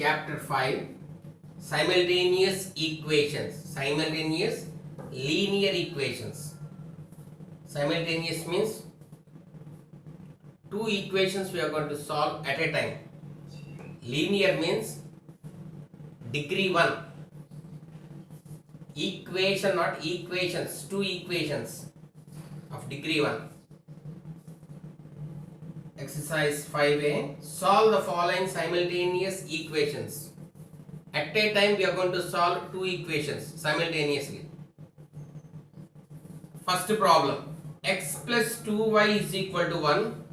Chapter 5 Simultaneous Equations. Simultaneous linear equations. Simultaneous means two equations we are going to solve at a time. Linear means degree 1. Equation, not equations, two equations of degree 1. Exercise 5a. Solve the following simultaneous equations. At a time we are going to solve two equations simultaneously. First problem. X plus 2y is equal to 1.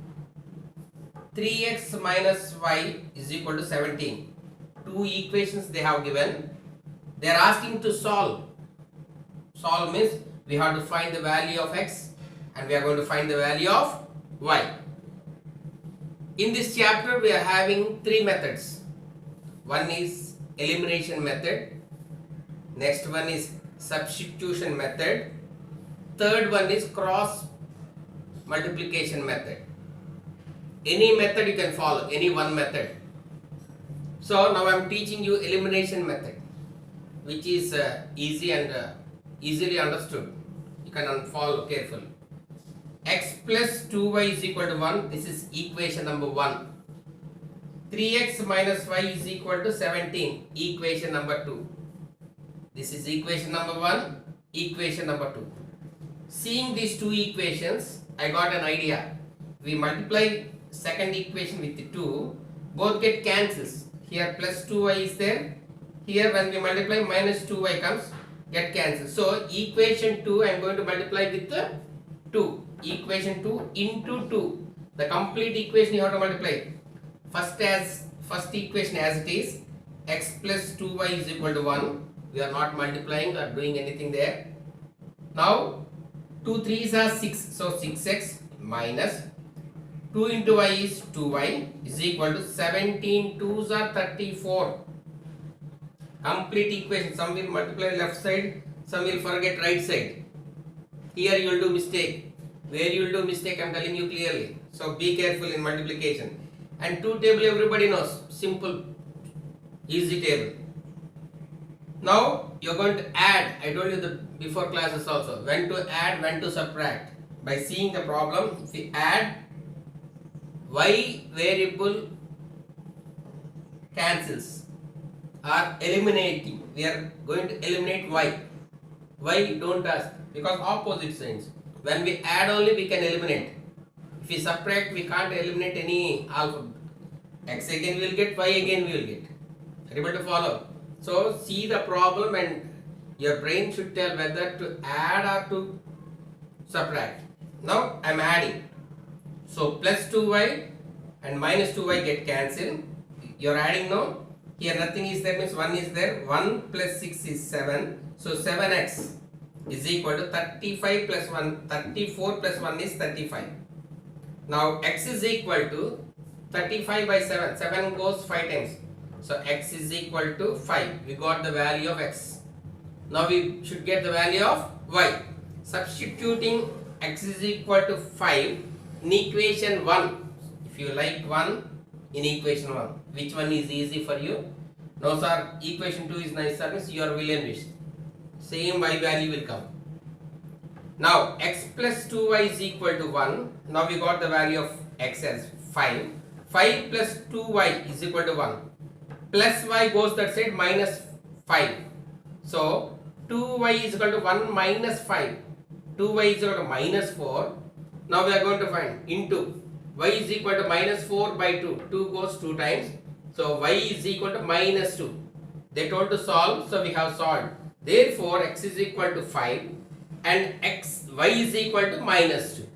3x minus y is equal to 17. Two equations they have given. They are asking to solve. Solve means we have to find the value of x and we are going to find the value of y. In this chapter we are having three methods. One is elimination method. Next one is substitution method. Third one is cross multiplication method. Any method you can follow, any one method. So now I am teaching you elimination method, which is easy and easily understood. You can follow carefully. X plus 2y is equal to 1. This is equation number 1. 3x minus y is equal to 17. Equation number 2. This is equation number 1. Equation number 2. Seeing these two equations, I got an idea. We multiply second equation with 2. Both get cancels. Here plus 2y is there. Here when we multiply minus 2y comes, get cancelled. So equation 2 I am going to multiply with 2. Equation 2 into 2. The complete equation you have to multiply. First equation as it is, x plus 2y is equal to 1. We are not multiplying or doing anything there. Now 2 3s are 6. So 6x minus 2 into y is 2y is equal to 17 2s are 34. Complete equation. Some will multiply left side, some will forget right side. Here you will do mistake. Where you will do mistake I am telling you clearly. So be careful in multiplication. And 2 table everybody knows. Simple, easy table. Now you are going to add. I told you the before classes also. When to add, when to subtract. By seeing the problem, if we add, y variable cancels. Are eliminating. We are going to eliminate y. Why don't ask? Because opposite signs. When we add only we can eliminate. If we subtract we can't eliminate any alpha. X again we will get, y again we will get. Are you able to follow? So see the problem and your brain should tell whether to add or to subtract. Now I am adding. So plus 2y and minus 2y get cancelled. You are adding now. Here nothing is there means 1 is there. 1 plus 6 is 7. So 7x is equal to 35 plus 1. 34 plus 1 is 35. Now x is equal to 35 by 7. 7 goes 5 times. So x is equal to 5. We got the value of x. Now we should get the value of y. Substituting x is equal to 5 in equation 1. If you like 1 in equation 1. Which one is easy for you? No sir, equation 2 is nice sir, means your will and wish. Same y value will come. Now x plus 2y is equal to 1. Now we got the value of x as 5. 5 plus 2y is equal to 1. Plus y goes that side minus 5. So 2y is equal to 1 minus 5. 2y is equal to minus 4. Now we are going to find into y is equal to minus 4 by 2. 2 goes 2 times. So y is equal to minus 2. They told to solve, so we have solved. Therefore x is equal to 5 and y is equal to minus 2.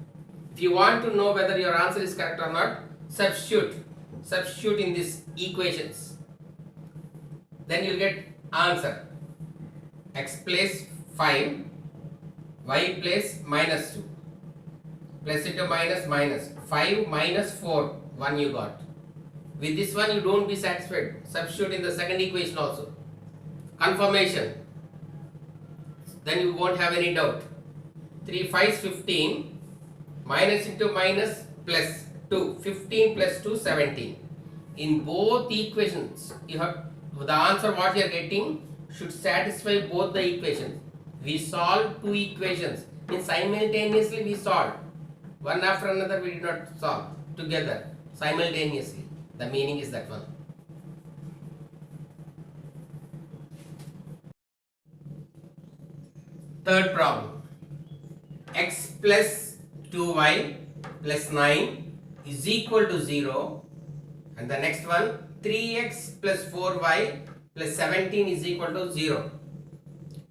If you want to know whether your answer is correct or not, substitute in these equations. Then you will get answer. X place 5, y place minus 2. Plus into minus minus. 5 minus 4, 1 you got. With this one you don't be satisfied. Substitute in the second equation also. Confirmation. Then you won't have any doubt. 3 5s 15. Minus into minus plus 2. 15 plus 2 17. in both equations, you have the answer what you are getting should satisfy both the equations. We solve two equations, means simultaneously we solve. One after another we did not solve together, simultaneously. The meaning is that one. Third problem. X plus 2y plus 9 is equal to 0. And the next one, 3x plus 4y plus 17 is equal to 0.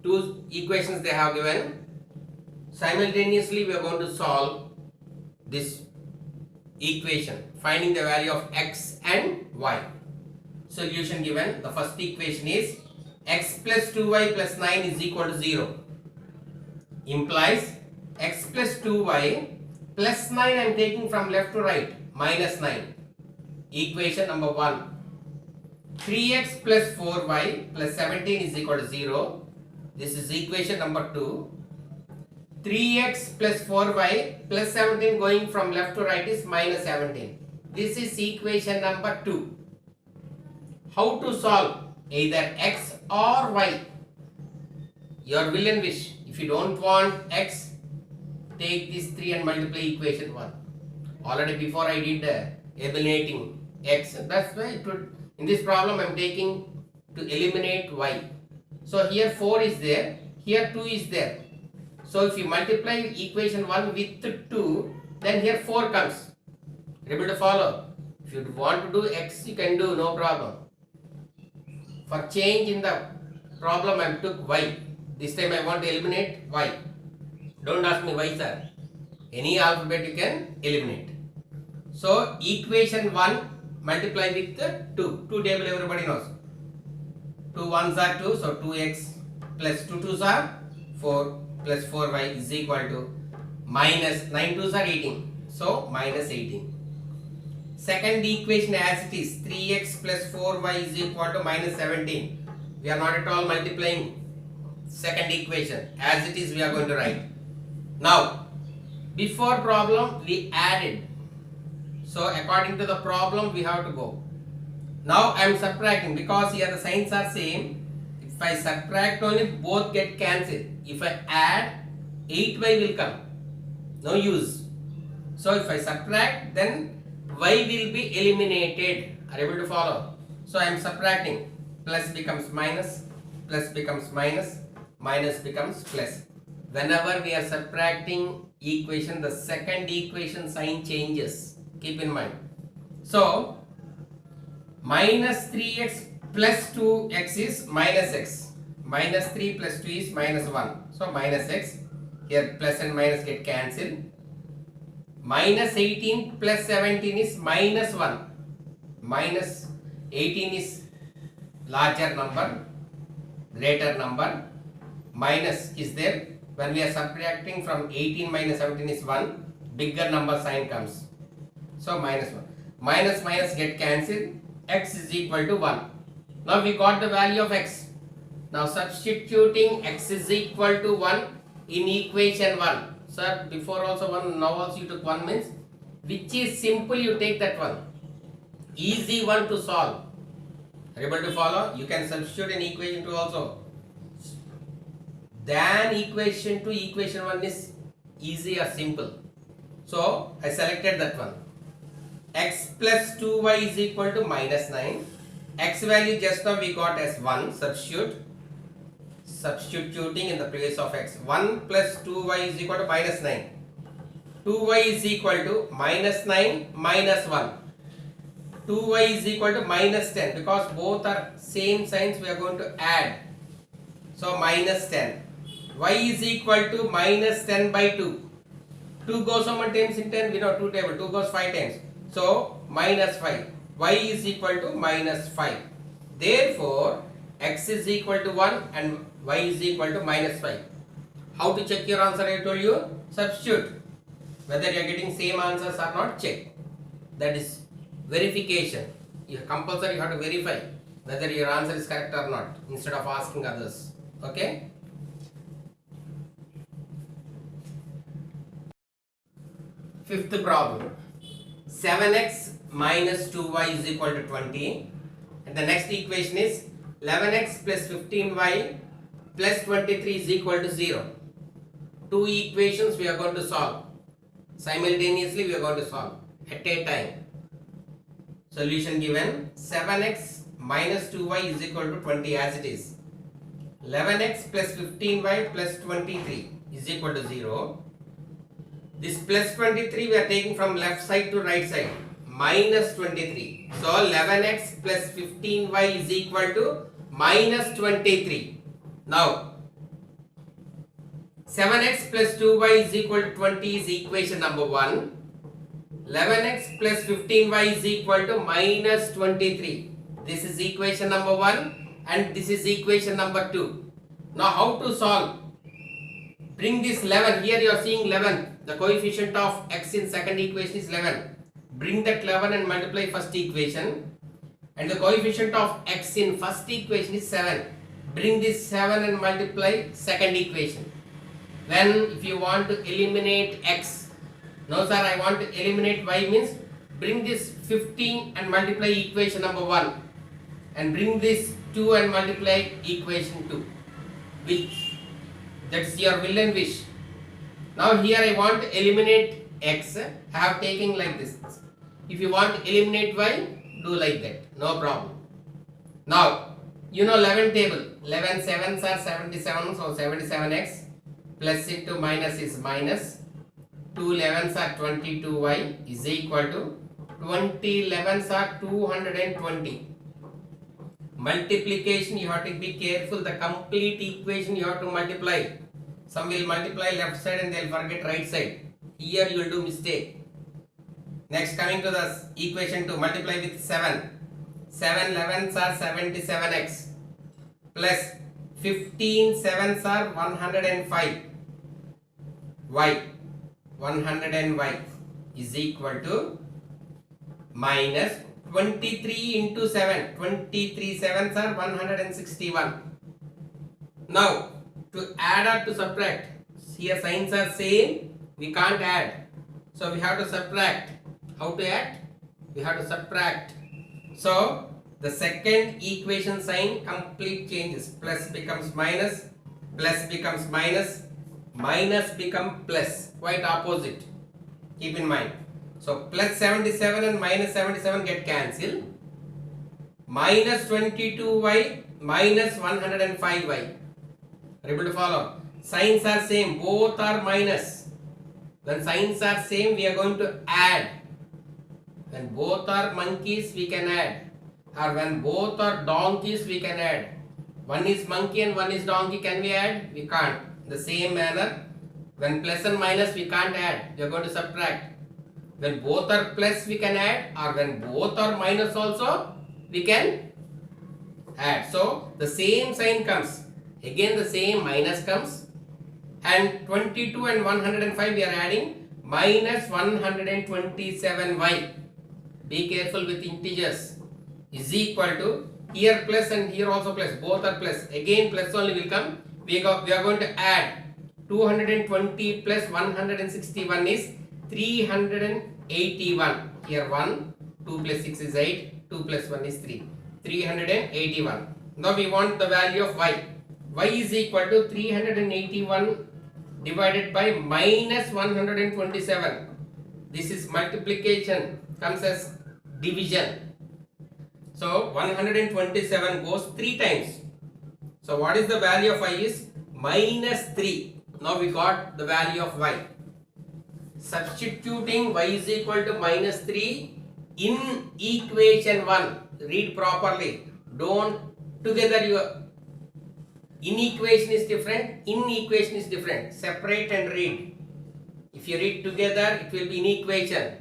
Two equations they have given. Simultaneously we are going to solve this equation, finding the value of x and y. Solution given. The first equation is x plus 2y plus 9 is equal to 0. Implies x plus 2y plus 9, I am taking from left to right, minus 9. Equation number 1. 3x plus 4y plus 17 is equal to 0. This is equation number 2. 3x plus 4y plus 17 going from left to right is minus 17. This is equation number 2. How to solve? Either x or y. Your will and wish. If you don't want x, take this 3 and multiply equation 1. Already before I did eliminating x. That's why in this problem I am taking to eliminate y. So here 4 is there, here 2 is there. So if you multiply equation 1 with 2, then here 4 comes. Able to follow? If you want to do x, you can do, no problem. For change in the problem I took y. This time I want to eliminate y. Don't ask me why, sir. Any alphabet you can eliminate. So equation 1 multiply with 2. 2 table everybody knows. 2 ones are 2, so 2x plus 2 2s are 4 plus 4y is equal to minus 9 2s are 18. So minus 18. Second equation as it is, 3x plus 4y is equal to minus 17. We are not at all multiplying second equation. As it is we are going to write. Now, before problem we added. So according to the problem we have to go. Now I am subtracting because here the signs are same. If I subtract only, both get cancelled. If I add, 8y will come. No use. So if I subtract, then y will be eliminated. Are you able to follow? So I am subtracting. Plus becomes minus, plus becomes minus, minus becomes plus. Whenever we are subtracting equation, the second equation sign changes. Keep in mind. So minus 3x plus 2x is minus x. Minus 3 plus 2 is minus 1. So minus x. Here plus and minus get cancelled. Minus 18 plus 17 is minus 1. Minus 18 is larger number, greater number. Minus is there. When we are subtracting from 18 minus 17 is 1. Bigger number sign comes. So minus 1. Minus minus get cancelled. X is equal to 1. Now we got the value of x. Now substituting x is equal to 1 in equation 1. Sir, before also 1, now also you took 1 means which is simple, you take that one. Easy one to solve. Are you able to follow? You can substitute in equation 2 also. Then equation 2, equation 1 is easy or simple. So I selected that one. X plus 2y is equal to minus 9. X value just now we got as 1. Substituting in the place of x. 1 plus 2y is equal to minus 9. 2y is equal to minus 9 minus 1. 2y is equal to minus 10. Because both are same signs, we are going to add. So minus 10. Y is equal to minus 10 by 2. 2 goes how many times in 10? We know 2 table. 2 goes 5 times. So minus 5. Y is equal to minus 5. Therefore, x is equal to 1 and y is equal to minus 5. How to check your answer? I told you. Substitute. Whether you are getting same answers or not, check. That is verification. You compulsory have to verify whether your answer is correct or not instead of asking others. Okay. Fifth problem. 7x minus 2y is equal to 20. And the next equation is 11x plus 15y plus 23 is equal to 0. Two equations we are going to solve. Simultaneously we are going to solve at a time. Solution given: 7x minus 2y is equal to 20 as it is. 11x plus 15y plus 23 is equal to 0. This plus 23 we are taking from left side to right side. Minus 23. So 11x plus 15y is equal to minus 23. Now 7x plus 2y is equal to 20 is equation number 1. 11x plus 15y is equal to minus 23. This is equation number 1 and this is equation number 2. Now how to solve? Bring this 11. Here you are seeing 11. The coefficient of x in second equation is 11. Bring that 11 and multiply first equation. And the coefficient of x in first equation is 7. Bring this 7 and multiply second equation. Then if you want to eliminate x, no sir, I want to eliminate y, means bring this 15 and multiply equation number 1. And bring this 2 and multiply equation 2. Which? That's your will and wish. Now here I want to eliminate x. I have taken like this. If you want to eliminate y, do like that. No problem. Now, you know 11 table. 11 sevens are 77. So 77x plus into minus is minus. 2 11s are 22y is equal to 20 11s are 220. Multiplication, you have to be careful. The complete equation you have to multiply. Some will multiply left side and they will forget right side. Here you will do mistake. Next, coming to the equation 2, multiply with 7. 7 11s are 77x plus 15 7s are 105 y. 100 and y is equal to minus 23 into 7. 23 7s are 161. Now, to add or to subtract, here signs are same, we can't add. So, we have to subtract. How to add? We have to subtract. So, the second equation sign complete changes. Plus becomes minus, plus becomes minus, minus become plus. Quite opposite. Keep in mind. So, plus 77 and minus 77 get cancelled. Minus 22y minus 105y. Are you able to follow? Signs are same. Both are minus. When signs are same, we are going to add. When both are monkeys, we can add. Or when both are donkeys, we can add. One is monkey and one is donkey, can we add? We can't. The same manner, when plus and minus, we can't add. We are going to subtract. When both are plus, we can add. Or when both are minus also, we can add. So, the same sign comes. Again, the same minus comes. And 22 and 105 we are adding. Minus 127y. Be careful with integers. Is equal to, here plus and here also plus. Both are plus. Again plus only will come. We are going to add 220 plus 161 is 381. Here 1, 2 plus 6 is 8, 2 plus 1 is 3. 381. Now we want the value of y. Y is equal to 381 divided by minus 127. This is multiplication, comes as division. So 127 goes 3 times. So what is the value of y is minus 3. Now we got the value of y. Substituting y is equal to minus 3 in equation 1. Read properly. Don't together your in equation is different, in equation is different. Separate and read. If you read together, it will be in equation.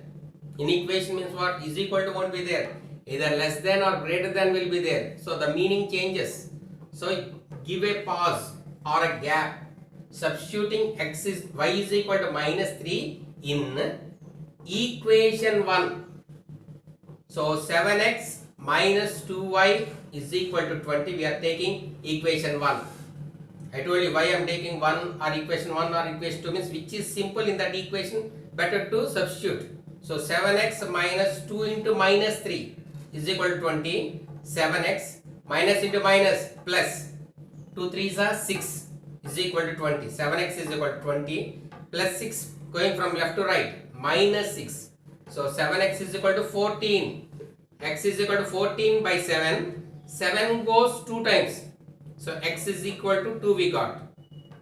In equation means what? Is equal to won't be there. Either less than or greater than will be there. So the meaning changes. So give a pause or a gap. Substituting y is equal to minus 3 in equation 1. So 7x minus 2y is equal to 20. We are taking equation 1. I told you why I am taking 1 or equation 1 or equation 2 means which is simple in that equation, better to substitute. So 7x minus 2 into minus 3 is equal to 20. 7x minus into minus plus 2 3s are 6 is equal to 20. 7x is equal to 20 plus 6 going from left to right minus 6. So 7x is equal to 14. X is equal to 14 by 7. 7 goes 2 times. So x is equal to 2 we got.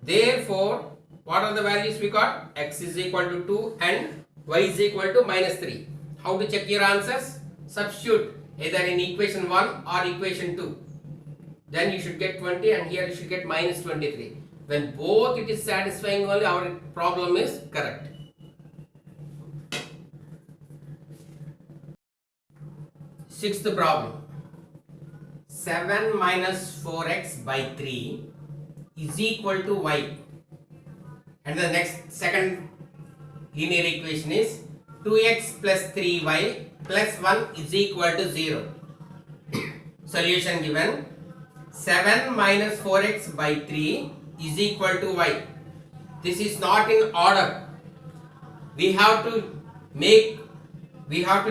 Therefore, what are the values we got? X is equal to 2 and y is equal to minus 3. How to check your answers? Substitute either in equation 1 or equation 2. Then you should get 20 and here you should get minus 23. When both it is satisfying only, our problem is correct. Sixth problem. 7 minus 4x by 3 is equal to y. And the next second linear equation is 2x plus 3y plus 1 is equal to 0. Solution given. 7 minus 4x by 3 is equal to y. This is not in order. We have to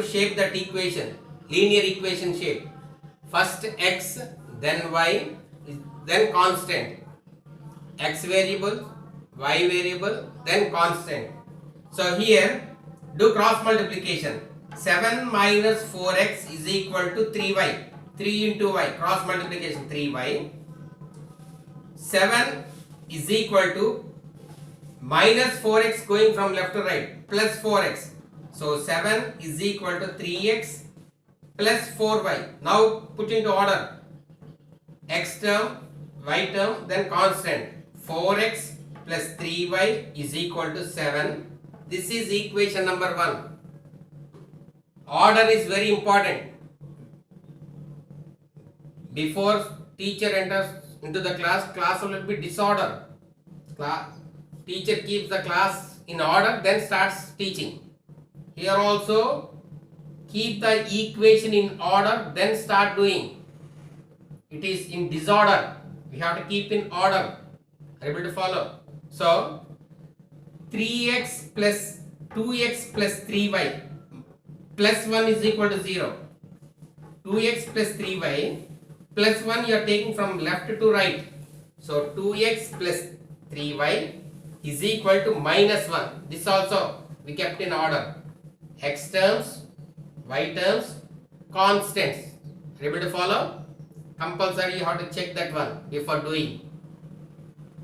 shape that equation, linear equation shape. First x, then y, then constant. X variable, y variable, then constant. So here do cross multiplication. 7 minus 4x is equal to 3y. 3 into y, cross multiplication 3y. 7 is equal to minus 4x going from left to right plus 4x. So 7 is equal to 3x plus 4y. Now put into order. X term, y term, then constant. 4x plus 3y is equal to 7. This is equation number 1. Order is very important. Before teacher enters into the class will be disorder. Teacher keeps the class in order, then starts teaching. Here also keep the equation in order, then start doing. It is in disorder. We have to keep in order. Are you able to follow? So 3x plus 2x plus 3y plus 1 is equal to 0. 2x plus 3y plus 1 you are taking from left to right. So 2x plus 3y is equal to minus 1. This also we kept in order. X terms, y terms, constants. Are you able to follow? Compulsory you have to check that one before doing.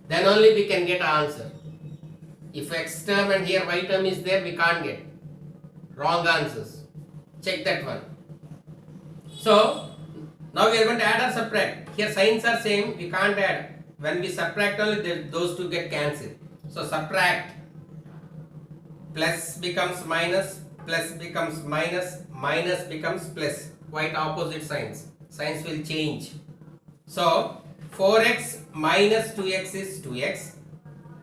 Then only we can get an answer. If x term and here y term is there, we can't get. Wrong answers. Check that one. So now we are going to add or subtract. Here signs are same, we can't add. When we subtract only, those two get cancelled. So subtract. Plus becomes minus, plus becomes minus, minus becomes plus. Quite opposite signs. Signs will change. So 4x minus 2x is 2x.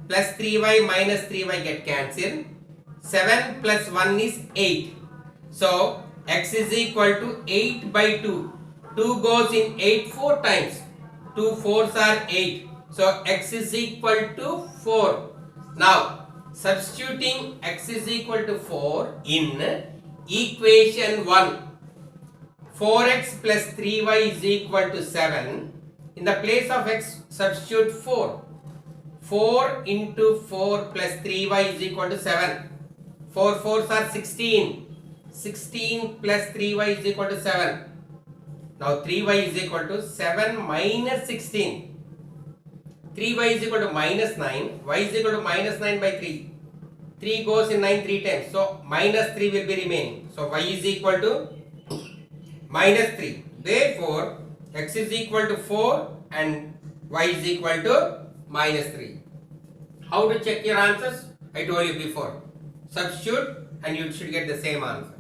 Plus 3y minus 3y get cancelled. 7 plus 1 is 8. So x is equal to 8 by 2. 2 goes in 8 4 times. 2 4s are 8. So x is equal to 4. Now substituting x is equal to 4 in equation 1. 4x plus 3y is equal to 7. In the place of x substitute 4. 4 into 4 plus 3y is equal to 7. 4 4s are 16. 16 plus 3y is equal to 7. Now 3y is equal to 7 minus 16. 3y is equal to minus 9. Y is equal to minus 9 by 3. 3 goes in 9 3 times. So minus 3 will be remaining. So y is equal to minus 3. Therefore x is equal to 4 and y is equal to minus 3. How to check your answers? I told you before. Substitute and you should get the same answer.